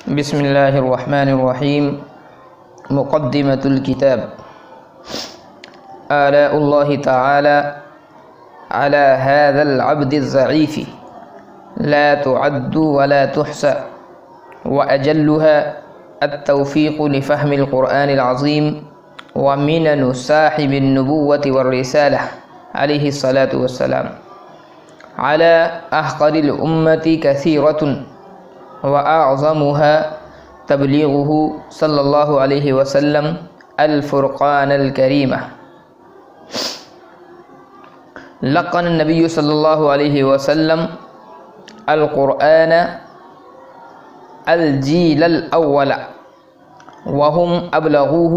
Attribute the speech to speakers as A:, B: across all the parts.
A: بسم الله الرحمن الرحيم. مقدمة الكتاب. آلاء الله تعالى على هذا العبد الضعيف لا تعد ولا تحصى، وأجلها التوفيق لفهم القرآن العظيم ومنن صاحب النبوة والرسالة عليه الصلاة والسلام على أحقر الأمة كثيرة، وأعظمها تبلیغه صلی اللہ علیہ وسلم الفرقان الکریمہ. لقن النبی صلی اللہ علیہ وسلم القرآن الجیل الأول وهم أبلغوه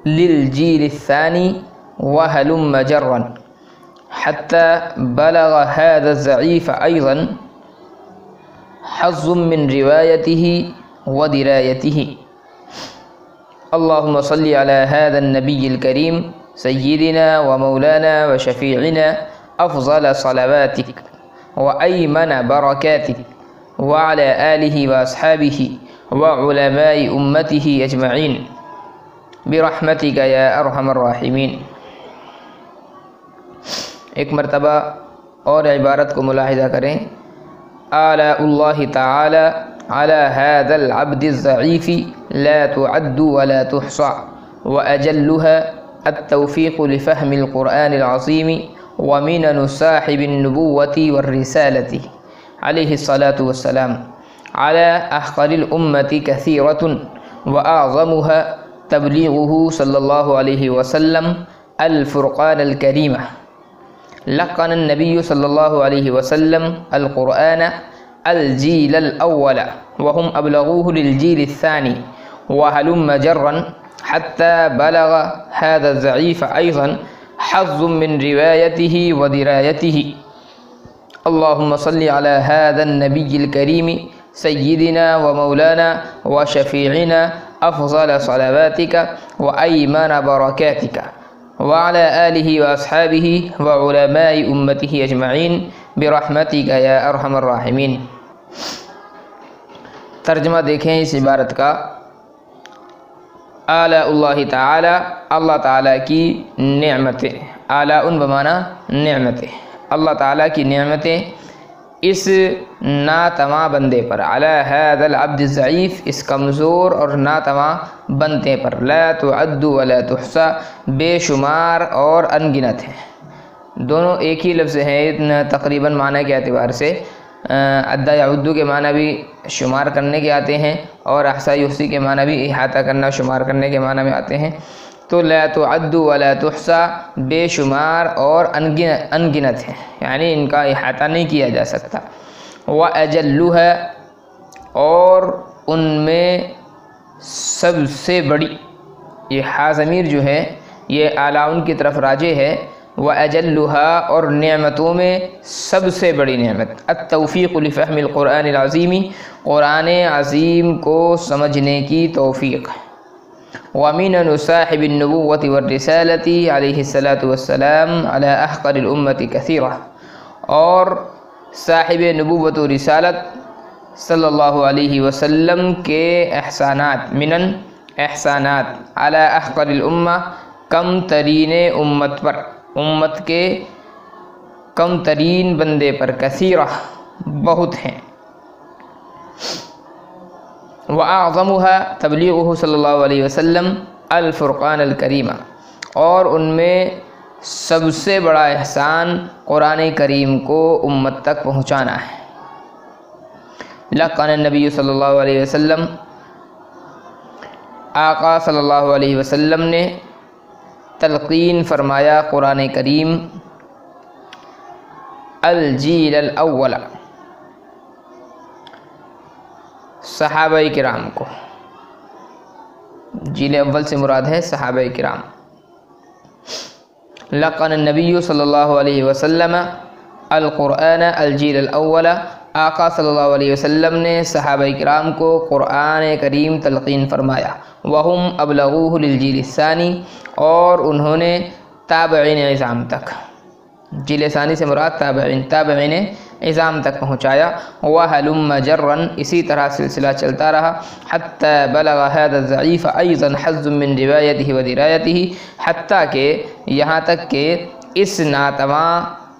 A: للجيل الثاني وهلم جرا حتى بلغ هذا الضعيف أيضا حظ من روايته ودرايته. اللهم صل على هذا النبي الكريم سيدنا ومولانا وشفيعنا أفضل صلواتك وأيمن بركاتك وعلى آله وأصحابه وعلماء أمته أجمعين برحمتك يا أرحم الراحمين. ایک مرتبہ اور عبارت کو ملاحظہ کریں. آلاء اللہ تعالی على هذا العبد الضعيف لا تعد ولا تحصى، وأجلها التوفيق لفهم القرآن العظيم ومنن صاحب النبوة والرسالة عليه الصلاة والسلام على أحقر الأمة كثيرة، وأعظمها تبلیغه صلى الله عليه وسلم الفرقان الكريمة. لقن النبي صلى الله عليه وسلم القرآن الجيل الأول وهم أبلغوه للجيل الثاني وهلم جرا حتى بلغ هذا الضعيف أيضا حظ من روايته ودرايته. اللهم صل على هذا النبي الكريم سيدنا ومولانا وشفيعنا أفضل صلواتك وأيمن بركاتك وعلى آله وأصحابه وعلماء أمته أجمعين برحمتك يا أرحم الراحمين. ترجمہ دیکھیں اس عبارت کا. آلاء اللہ تعالی، اللہ تعالیٰ کی نعمتیں. آلاء بمعنی نعمتیں. اللہ تعالیٰ کی نعمتیں اس ناتواں بندے پر، علی هذا العبد الضعیف، اس کمزور اور ناتواں بندے پر، لا تعد ولا تحصى، بے شمار اور انگنت ہیں. دونوں ایک ہی لفظ ہیں تقریباً معنی کے اعتبار سے. عد یعد کے معنی بھی شمار کرنے کے آتے ہیں، اور احصا یحصی کے معنی بھی احاطہ کرنا، شمار کرنے کے معنی میں آتے ہیں. تو لا تعد ولا تحصى، بے شمار اور انگنت ہیں، یعنی ان کا احاطہ نہیں کیا جا سکتا. وَأَجَلُّهَا، اور ان میں سب سے بڑی، یہ ہا ضمیر جو ہے یہ اعلیٰ کی طرف راجع ہے. وَأَجَلُّهَا، اور نعمتوں میں سب سے بڑی نعمت، التوفیق لفہم القرآن العظیم، قرآن عظیم کو سمجھنے کی توفیق. وَمِنَن صَاحِبِ النُّبُوَّةِ وَالرِّسَالَةِ علیہ الصلاۃ والسلام علی احقر الامۃ کثیرہ، اور صاحب نبوت و رسالت صلی اللہ علیہ وسلم کے احسانات، منن احسانات، علی احقر الامہ، کم ترین امت پر، امت کے کم ترین بندے پر، کثیرہ بہت ہیں. وَأَعْظَمُهَا تبلیغه صلی اللہ علیہ وسلم الفرقان الکریمہ، اور ان میں سب سے بڑا احسان قرآن کریم کو امت تک پہنچانا ہے. لقن النبی صلی اللہ علیہ وسلم، آقا صلی اللہ علیہ وسلم نے تلقین فرمایا قرآن کریم الجیل الاول، صحابہ کرام کو. جیل اول سے مراد ہے صحابہ کرام. لقن النبی صلی اللہ علیہ وسلم القرآن الجیل الاول، آقا صلی اللہ علیہ وسلم نے صحابہ کرام کو قرآن کریم تلقین فرمایا. وہم ابلغوہ للجیل الثانی، اور انہوں نے تابعین عظام تک. جیل ثانی سے مراد تابعین عظام تک پہنچایا. وَهَلُمَّ جَرًّا اسی طرح سلسلہ چلتا رہا. حَتَّى بَلَغَ هَذَا الضَّعِيفَ أَيْضًا حَظٌّ مِّن رِوَایَتِهِ وَدِرَایَتِهِ حتیٰ کہ یہاں تک کہ اس ناتواں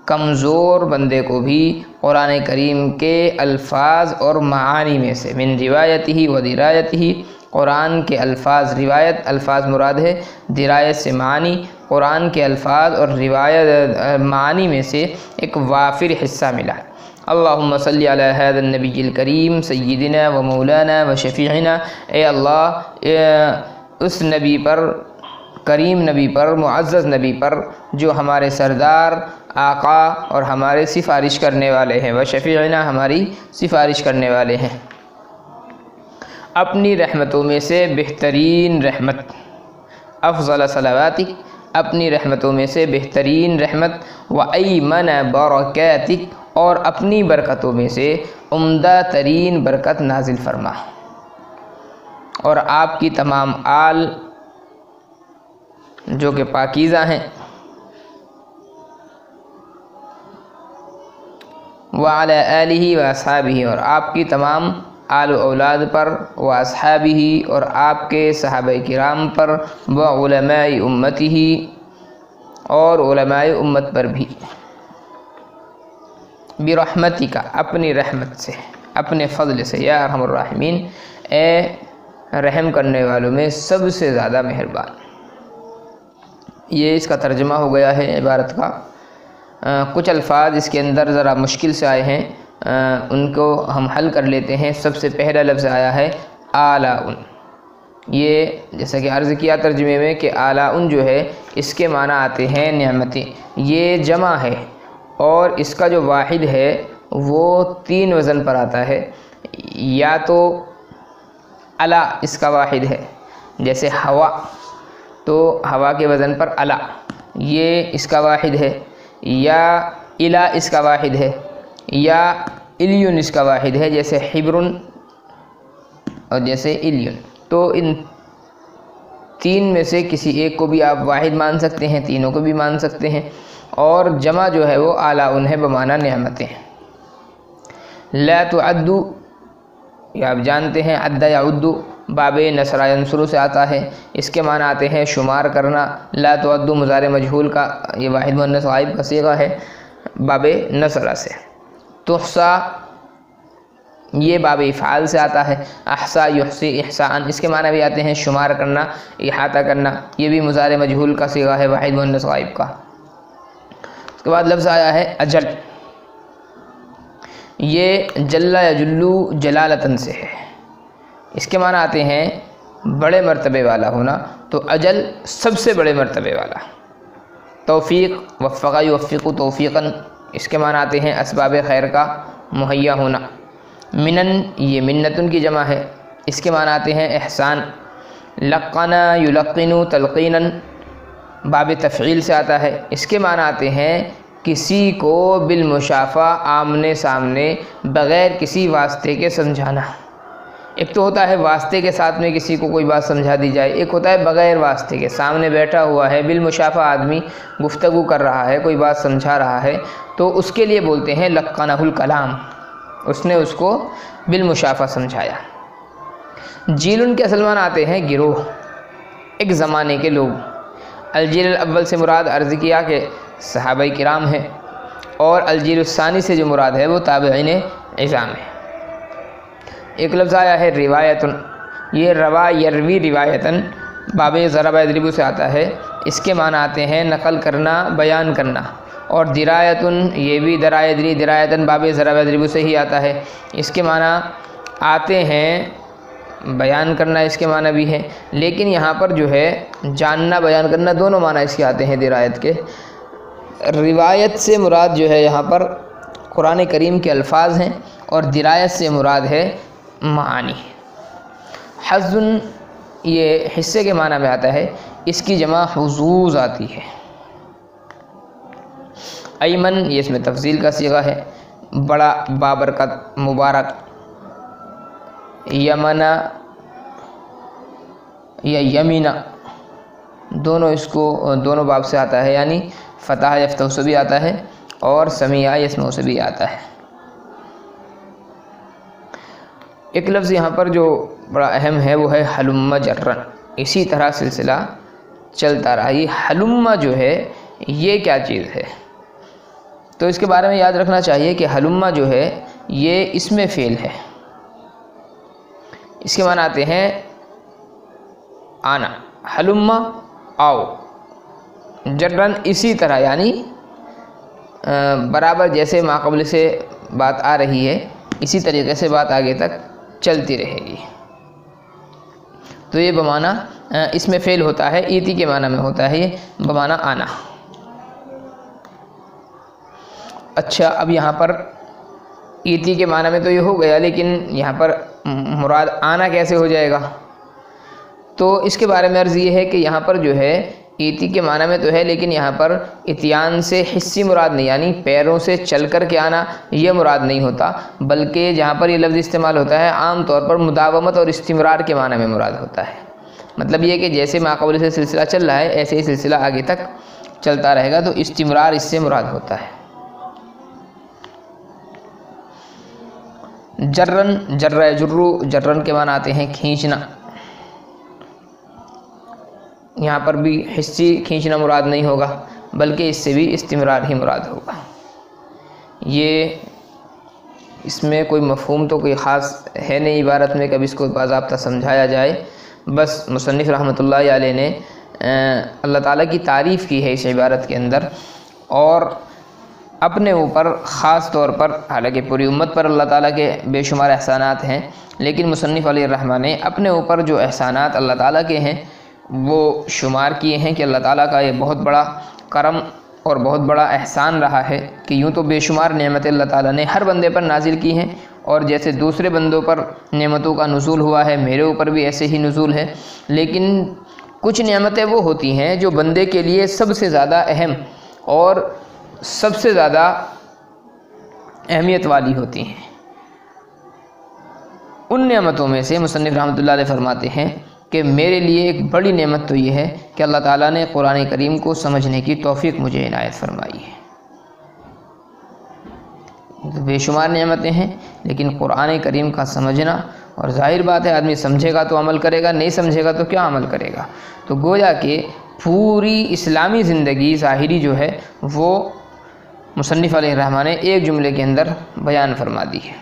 A: کمزور بندے کو بھی قرآن کریم کے الفاظ اور معانی میں سے من روایتہ و درایتہ قرآن کے الفاظ روایت الفاظ مراد ہے درایت سے معنی قرآن کے الفاظ اور روایت معانی میں سے ایک وافر حصہ ملا. اللہم صلی علی هذا النبی الکریم سیدنا و مولانا و شفیعنا. اے اللہ اس نبی پر کریم نبی پر معزز نبی پر جو ہمارے سردار آقا اور ہمارے سفارش کرنے والے ہیں و شفیعنا ہماری سفارش کرنے والے ہیں. اپنی رحمتوں میں سے بہترین رحمت افضل صلواتک اپنی رحمتوں میں سے بہترین رحمت و ایمن برکاتک اور اپنی برکتوں میں سے عمدہ ترین برکت نازل فرما. اور آپ کی تمام آل جو کہ پاکیزہ ہیں وعلی آلہ و اصحابہ اور آپ کی تمام آل و اولاد پر و اصحابہ اور آپ کے صحابہ کرام پر و علماء امتہ اور علماء امت پر بھی برحمتک اپنی رحمت سے اپنے فضل سے یا ارحم الراحمین اے رحم کرنے والوں میں سب سے زیادہ مہربان. یہ اس کا ترجمہ ہو گیا ہے عبارت کا. کچھ الفاظ اس کے اندر ذرا مشکل سے آئے ہیں ان کو ہم حل کر لیتے ہیں. سب سے پہلا لفظ آیا ہے آلاء. یہ جیسا کہ عرض کیا ترجمے میں کہ آلاء جو ہے اس کے معنی آتے ہیں نعمتیں. یہ جمع ہے اور اس کا جو واحد ہے وہ 3 وزن پر آتا ہے. یا تو الا اس کا واحد ہے جیسے ہوا تو ہوا کے وزن پر الا یہ اس کا واحد ہے. یا الا اس کا واحد ہے. یا الیون اس کا واحد ہے جیسے حبرن اور جیسے الیون. تو ان 3 میں سے کسی ایک کو بھی آپ واحد مان سکتے ہیں تینوں کو بھی مان سکتے ہیں. اور جمع جو ہے وہ آلاء ہے بمعنی نعمتیں. لا تعدو یہ آپ جانتے ہیں عد یعد باب نصر ینصر سے آتا ہے. اس کے معنی آتے ہیں شمار کرنا. لا تعد مضارع مجہول کا یہ واحد مؤنث غائب کا صیغہ ہے باب نصر سے. تحصا یہ باب افعال سے آتا ہے. احصا یحصی احصاء اس کے معنی بھی آتے ہیں شمار کرنا احاطہ کرنا. یہ بھی مضارع مجہول کا صیغہ ہے واحد مؤنث غائب کا. اس کے بعد لفظ آیا ہے اجل. یہ جل یجلو جلالتن سے ہے. اس کے معنی آتے ہیں بڑے مرتبے والا ہونا. تو اجل سب سے بڑے مرتبے والا. توفیق وفق یوفق توفیقاً اس کے معنی آتے ہیں اسباب خیر کا مہیا ہونا. منن یہ منتن کی جمع ہے. اس کے معنی آتے ہیں احسان. لقنا یلقن تلقینا باب تفعیل سے آتا ہے. اس کے معنی آتے ہیں کسی کو بالمشافہ آمنے سامنے بغیر کسی واسطے کے سمجھانا. ایک تو ہوتا ہے واسطے کے ساتھ میں کسی کو کوئی بات سمجھا دی جائے. ایک ہوتا ہے بغیر واسطے کے سامنے بیٹھا ہوا ہے بالمشافہ آدمی گفتگو کر رہا ہے کوئی بات سمجھا رہا ہے تو اس کے لیے بولتے ہیں لقنہ الکلام. اس نے اس کو بالمشافہ سمجھایا. جیل کے اصل معنی آتے ہیں گروہ ایک زمانے کے لوگ. الجیل الاول سے مراد عرض کیا کہ صحابہ کرام ہیں اور الجیل الثانی سے جو مراد ہے وہ تابعین عظام ہے. ایک لفظ آیا ہے روایتن. یہ روا یروی روایتن باب ضرب یضرب سے آتا ہے. اس کے معنی آتے ہیں نقل کرنا بیان کرنا. اور درایتن یہ بھی درایدری درایتن باب ضرب یضرب سے ہی آتا ہے. اس کے معنی آتے ہیں بیان کرنا اس کے معنی بھی ہیں لیکن یہاں پر جو ہے جاننا بیان کرنا دونوں معنی اس کے آتے ہیں درایت کے. روایت سے مراد جو ہے یہاں پر قرآن کریم کے الفاظ ہیں اور درایت سے مراد ہے معانی. حظن یہ حصے کے معنی میں آتا ہے. اس کی جمع حظوظ آتی ہے. ایمن یہ اس میں تفضیل کا صیغہ ہے بڑا بابرکت مبارک. یمنا یا یمینا دونوں اس کو دونوں باب سے آتا ہے یعنی فتح یفتح سے بھی آتا ہے اور سمیع یسمع سے بھی آتا ہے. ایک لفظ یہاں پر جو بڑا اہم ہے وہ ہے حلم جرن، اسی طرح سلسلہ چلتا رہا۔ یہ حلم جو ہے یہ کیا چیز ہے؟ تو اس کے بارے میں یاد رکھنا چاہیے کہ حلم جو ہے یہ اسم فعل ہے، اس کے معنی آتے ہیں آنا، حلم آؤ، جرن اسی طرح، یعنی برابر جیسے ماقبل سے بات آ رہی ہے اسی طریقے سے بات آگے تک چلتی رہے گی۔ تو یہ بمعنی اس میں فعل ہوتا ہے، ایتی کے معنی میں ہوتا ہے یہ بمعنی آنا۔ اچھا، اب یہاں پر ایتی کے معنی میں تو یہ ہو گیا، لیکن یہاں پر مراد آنا کیسے ہو جائے گا؟ تو اس کے بارے میں عرض یہ ہے کہ یہاں پر جو ہے ایتی کے معنی میں تو ہے، لیکن یہاں پر اتیان سے حصی مراد نہیں، یعنی پیروں سے چل کر کے آنا یہ مراد نہیں ہوتا، بلکہ جہاں پر یہ لفظ استعمال ہوتا ہے عام طور پر مداومت اور استمرار کے معنی میں مراد ہوتا ہے۔ مطلب یہ کہ جیسے ماقبل سے سلسلہ چل رہا ہے ایسے ہی سلسلہ آگے تک چلتا رہے گا، تو استمرار اس سے مراد ہوتا ہے۔ جرن، جر یجرو، جرن کے معنی آتے ہیں کھینچنا، یہاں پر بھی حصی کھینچنا مراد نہیں ہوگا بلکہ اس سے بھی استمرار ہی مراد ہوگا۔ یہ اس میں کوئی مفہوم تو کوئی خاص ہے نہیں عبارت میں، کبھی اس کو باضابطہ سمجھایا جائے، بس مصنف رحمۃ اللہ علیہ نے اللہ تعالیٰ کی تعریف کی ہے اس عبارت کے اندر، اور اپنے اوپر خاص طور پر، حالانکہ پوری امت پر اللہ تعالیٰ کے بے شمار احسانات ہیں، لیکن مصنف علیہ الرحمٰن نے اپنے اوپر جو احسانات اللہ تعالیٰ کے ہیں وہ شمار کیے ہیں کہ اللہ تعالیٰ کا یہ بہت بڑا کرم اور بہت بڑا احسان رہا ہے کہ یوں تو بے شمار نعمتیں اللہ تعالیٰ نے ہر بندے پر نازل کی ہیں، اور جیسے دوسرے بندوں پر نعمتوں کا نزول ہوا ہے میرے اوپر بھی ایسے ہی نزول ہے، لیکن کچھ نعمتیں وہ ہوتی ہیں جو بندے کے لیے سب سے زیادہ اہم اور سب سے زیادہ اہمیت والی ہوتی ہیں۔ ان نعمتوں میں سے مصنف رحمۃ اللہ علیہ فرماتے ہیں کہ میرے لیے ایک بڑی نعمت تو یہ ہے کہ اللہ تعالیٰ نے قرآن کریم کو سمجھنے کی توفیق مجھے عنایت فرمائی ہے۔ بے شمار نعمتیں ہیں، لیکن قرآن کریم کا سمجھنا، اور ظاہر بات ہے آدمی سمجھے گا تو عمل کرے گا، نہیں سمجھے گا تو کیا عمل کرے گا؟ تو گویا کہ پوری اسلامی زندگی ظاہری جو ہے وہ مصنف علیہ الرحمٰن نے ایک جملے کے اندر بیان فرما دی ہے۔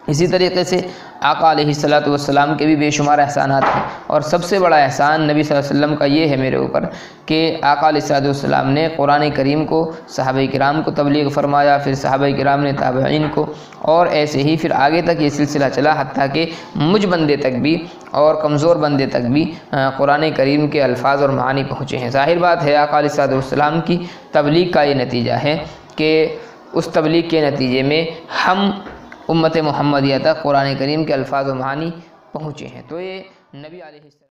A: اسی طریقے سے آقا علیہ الصلاۃ والسلام کے بھی بے شمار احسانات ہیں، اور سب سے بڑا احسان نبی صلی اللہ علیہ وسلم کا یہ ہے میرے اوپر کہ آقا علیہ الصلاۃ والسلام نے قرآن کریم کو صحابہ کرام کو تبلیغ فرمایا، پھر صحابہ کرام نے تابعین کو، اور ایسے ہی پھر آگے تک یہ سلسلہ چلا، حتیٰ کہ مجھ بندے تک بھی اور کمزور بندے تک بھی قرآن کریم کے الفاظ اور معانی پہنچے ہیں۔ ظاہر بات ہے آقا علیہ الصلاۃ والسلام کی تبلیغ کا یہ نتیجہ ہے کہ اس تبلیغ کے نتیجے میں ہم امت محمدیہ تک قرآن کریم کے الفاظ و معانی پہنچے ہیں۔ تو یہ نبی علیہ السلام